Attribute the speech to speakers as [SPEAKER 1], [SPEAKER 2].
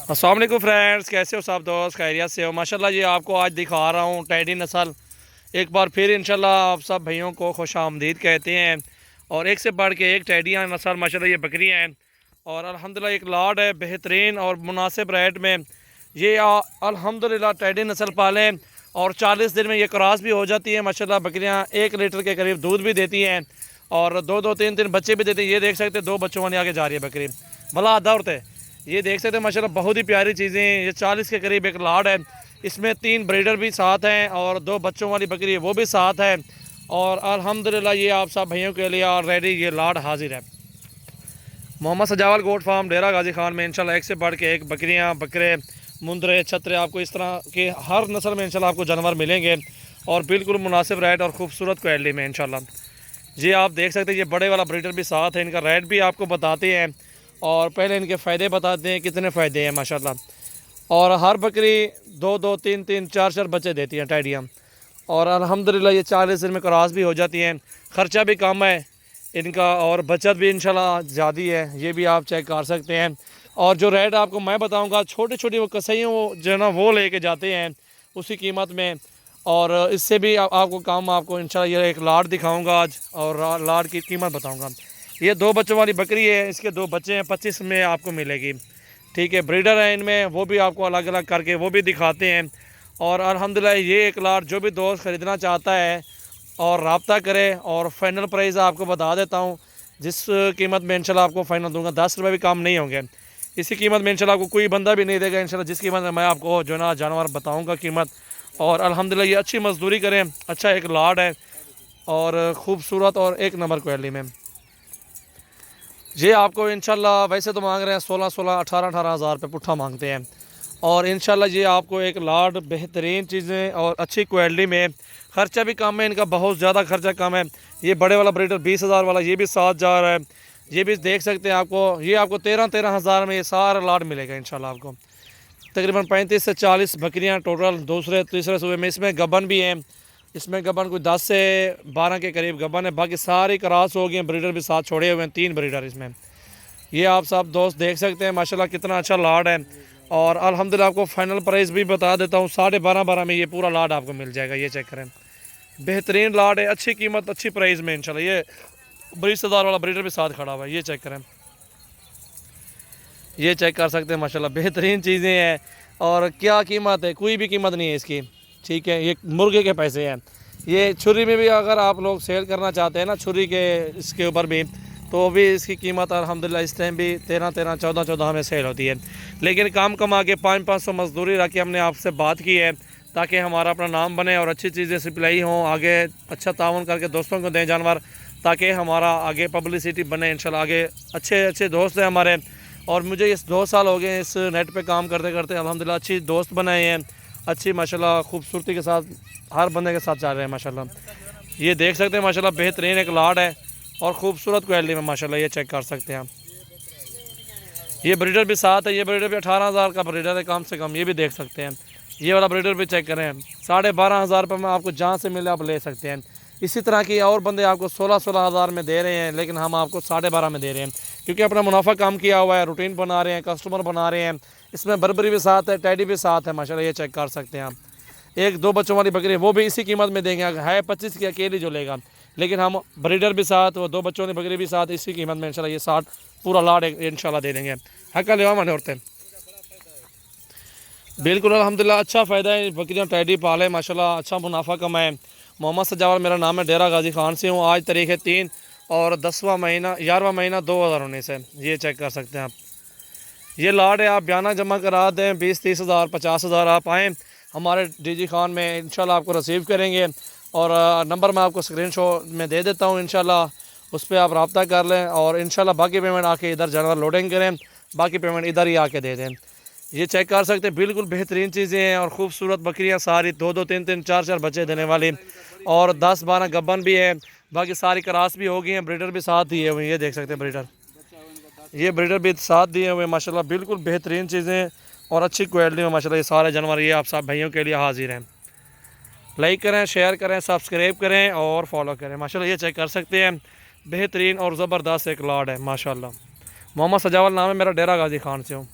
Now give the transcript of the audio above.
[SPEAKER 1] अस्सलाम वालेकुम फ्रेंड्स, कैसे हो सब दोस्त? खैरियत से हो? माशाल्लाह जी आपको आज दिखा रहा हूँ टैडी नस्ल। एक बार फिर इंशाल्लाह आप सब भाइयों को खुश आमदीद कहते हैं। और एक से बढ़ के एक टैडियाँ नस्ल माशाल्लाह ये बकरियाँ हैं। और अल्हम्दुलिल्लाह एक लाड है बेहतरीन और मुनासिब रेट में। ये अल्हम्दुलिल्लाह टैडी नस्ल पालें और 40 दिन में ये क्रॉस भी हो जाती है माशाल्लाह। बकरियाँ 1 लीटर के करीब दूध भी देती हैं और दो दो तीन तीन बच्चे भी देती हैं। ये देख सकते हैं 2 बच्चों वाली आगे जा रही है बकरी, भला आधा उड़ते। ये देख सकते हैं माशाल्लाह बहुत ही प्यारी चीज़ें हैं। ये 40 के करीब एक लाड है। इसमें 3 ब्रीडर भी साथ हैं और 2 बच्चों वाली बकरी है वो भी साथ है। और अल्हम्दुलिल्लाह ये आप सब भाइयों के लिए ऑलरेडी ये लाड हाजिर है। मोहम्मद सजावल गोट फार्म डेरा गाजी खान में इंशाल्लाह एक से बढ़ के एक बकरियां, बकरे, मुंदरे, छतरे आपको इस तरह के हर नस्ल में इंशाल्लाह आपको जानवर मिलेंगे और बिल्कुल मुनासिब रेट और खूबसूरत क्वालिटी में इंशाल्लाह। जी आप देख सकते हैं ये बड़े वाला ब्रीडर भी साथ है। इनका रेट भी आपको बताते हैं और पहले इनके फ़ायदे बताते हैं कितने फ़ायदे हैं माशाल्लाह। और हर बकरी 2-2, 3-3, 4-4 बच्चे देती हैं टैडियाँ। और अल्हम्दुलिल्लाह ये 40 दिन में क्रॉस भी हो जाती हैं। ख़र्चा भी कम है इनका और बचत भी इंशाल्लाह ज़्यादा है। ये भी आप चेक कर सकते हैं। और जो रेट आपको मैं बताऊंगा, छोटी छोटी वो कसाइयों जो है ना वो लेके जाते हैं उसी कीमत में। और इससे भी आपको काम आपको इंशाल्लाह ये एक लाड दिखाऊंगा आज और लाड की कीमत बताऊंगा। ये 2 बच्चों वाली बकरी है, इसके 2 बच्चे हैं, 25 में आपको मिलेगी। ठीक है, ब्रीडर है इनमें, वो भी आपको अलग अलग करके वो भी दिखाते हैं। और अल्हम्दुलिल्लाह ये एक लाट जो भी दोस्त ख़रीदना चाहता है और रब्ता करे। और फाइनल प्राइस आपको बता देता हूँ, जिस कीमत में इंशाल्लाह आपको फ़ाइनल दूंगा 10 रुपये भी कम नहीं होंगे। इसी कीमत में इंशाल्लाह आपको कोई बंदा भी नहीं देगा इंशाल्लाह, जिस कीमत में मैं आपको जो ना जानवर बताऊँगा कीमत। और अल्हम्दुलिल्लाह ये अच्छी मजदूरी करें, अच्छा एक लाड है और ख़ूबसूरत और एक नंबर क्वालिटी में। ये आपको इंशाल्लाह वैसे तो मांग रहे हैं 16-16, 18-18 हज़ार रुपये पुट्ठा मांगते हैं। और इंशाल्लाह ये आपको एक लाड बेहतरीन चीज़ें और अच्छी क्वालिटी में, ख़र्चा भी कम है इनका, बहुत ज़्यादा ख़र्चा कम है। ये बड़े वाला ब्रीडर 20,000 वाला ये भी साथ जा रहा है। ये भी देख सकते हैं आपको, ये आपको 13-13 हज़ार में ये सारा लाड मिलेगा इंशाल्लाह आपको। तकरीबन 35 से 40 बकरियाँ टोटल दूसरे तीसरे सूबे में। इसमें गबन भी हैं, इसमें गबन कोई 10 से 12 के करीब गबन है। बाकी सारी क्रॉस हो गई हैं, ब्रीडर भी साथ छोड़े हुए हैं, 3 ब्रीडर इसमें। ये आप सब दोस्त देख सकते हैं माशाल्लाह कितना अच्छा लाड है। और अल्हम्दुलिल्लाह आपको फाइनल प्राइस भी बता देता हूँ, 12.5 में ये पूरा लाड आपको मिल जाएगा। ये चेक करें, बेहतरीन लाड है, अच्छी कीमत अच्छी प्राइस में इंशाल्लाह। ये 20,000 वाला ब्रीडर भी साथ खड़ा हुआ है। ये चेक करें, ये चेक कर सकते हैं माशाल्लाह बेहतरीन चीज़ें हैं। और क्या कीमत है, कोई भी कीमत नहीं है इसकी। ठीक है, ये मुर्गे के पैसे हैं। ये छुरी में भी अगर आप लोग सेल करना चाहते हैं ना, छुरी के इसके ऊपर भी, तो भी इसकी कीमत अल्हम्दुलिल्लाह इस टाइम भी 13-13, 14-14 में सेल होती है। लेकिन काम कमा के 500-500 मजदूरी रख के हमने आपसे बात की है ताकि हमारा अपना नाम बने और अच्छी चीज़ें सप्लाई हों, आगे अच्छा ताउन करके दोस्तों को दें जानवर, ताकि हमारा आगे पब्लिसिटी बने इंशाल्लाह। आगे अच्छे अच्छे दोस्त हैं हमारे। और मुझे इस 2 साल हो गए इस नेट पे काम करते करते, अल्हम्दुलिल्लाह अच्छी दोस्त बनाए हैं, अच्छी माशाल्लाह खूबसूरती के साथ हर बंदे के साथ चल रहे हैं माशाल्लाह। ये देख सकते हैं माशाल्लाह बेहतरीन एक लाड है और ख़ूबसूरत क्वालिटी में माशाल्लाह। ये चेक कर सकते हैं आप। ये ब्रीडर भी साथ है, ये ब्रीडर भी 18,000 का ब्रीडर है कम से कम, ये भी देख सकते हैं। ये वाला ब्रीडर भी चेक करें, 12,500 रुपये में आपको जहाँ से मिले आप ले सकते हैं। इसी तरह की और बंदे आपको 16-16 हज़ार में दे रहे हैं, लेकिन हम आपको 12.5 में दे रहे हैं क्योंकि अपना मुनाफा कम किया हुआ है, रूटीन बना रहे हैं, कस्टमर बना रहे हैं। इसमें बर्बरी भी साथ है, टैडी भी साथ है माशाल्लाह। ये चेक कर सकते हैं आप। 1-2 बच्चों वाली बकरी वो भी इसी कीमत में देंगे, है 25 की अकेली जो लेगा, लेकिन हम ब्रीडर भी साथ और 2 बच्चों वाली बकरी भी साथ इसी कीमत में इंशाल्लाह ये 60 पूरा लाड इंशाल्लाह दे देंगे। हक्का लेवा माने औरतें बिल्कुल अल्हम्दुलिल्लाह अच्छा फ़ायदा है। बकरियाँ टैडी पाले माशाल्लाह, अच्छा मुनाफा कमाए। मोहम्मद सजावल मेरा नाम है, डेरा गाजी खान से हूँ। आज तारीख़ है 3 और 10वां महीना 11वां महीना 2019 है। ये चेक कर सकते हैं आप। ये लाड है, आप बयाना जमा करा दें 20-30 हज़ार 50 हज़ार, आप आएँ हमारे डीजी खान में इंशाल्लाह आपको रिसीव करेंगे। और नंबर मैं आपको स्क्रीनशॉट में दे देता हूँ इंशाल्लाह, उस पर आप रब्ता कर लें और इंशाल्लाह बाकी पेमेंट आके इधर जानवर लोडिंग करें, बाकी पेमेंट इधर ही आके दे दें। ये चेक कर सकते हैं, बिल्कुल बेहतरीन चीज़ें हैं और ख़ूबसूरत बकरियां सारी 2-2, 3-3, 4-4 बच्चे देने वाली और 10-12 गब्बन भी है। बाकी सारी क्रॉस भी हो गई हैं, ब्रीडर भी साथ दिए हुए हैं। ये देख सकते हैं ब्रीडर, ये ब्रीडर भी साथ दिए हुए हैं माशाल्लाह। बिल्कुल बेहतरीन चीज़ें और अच्छी क्वालिटी में माशाल्लाह ये सारे जानवर ये आप सब भाइयों के लिए हाजिर हैं। लाइक करें, शेयर करें, सब्सक्राइब करें और फॉलो करें माशाल्लाह। ये चेक कर सकते हैं, बेहतरीन और ज़बरदस्त एक लाड है माशाल्लाह। मोहम्मद सजावल नाम है मेरा, डेरा गाजी खान से हूँ।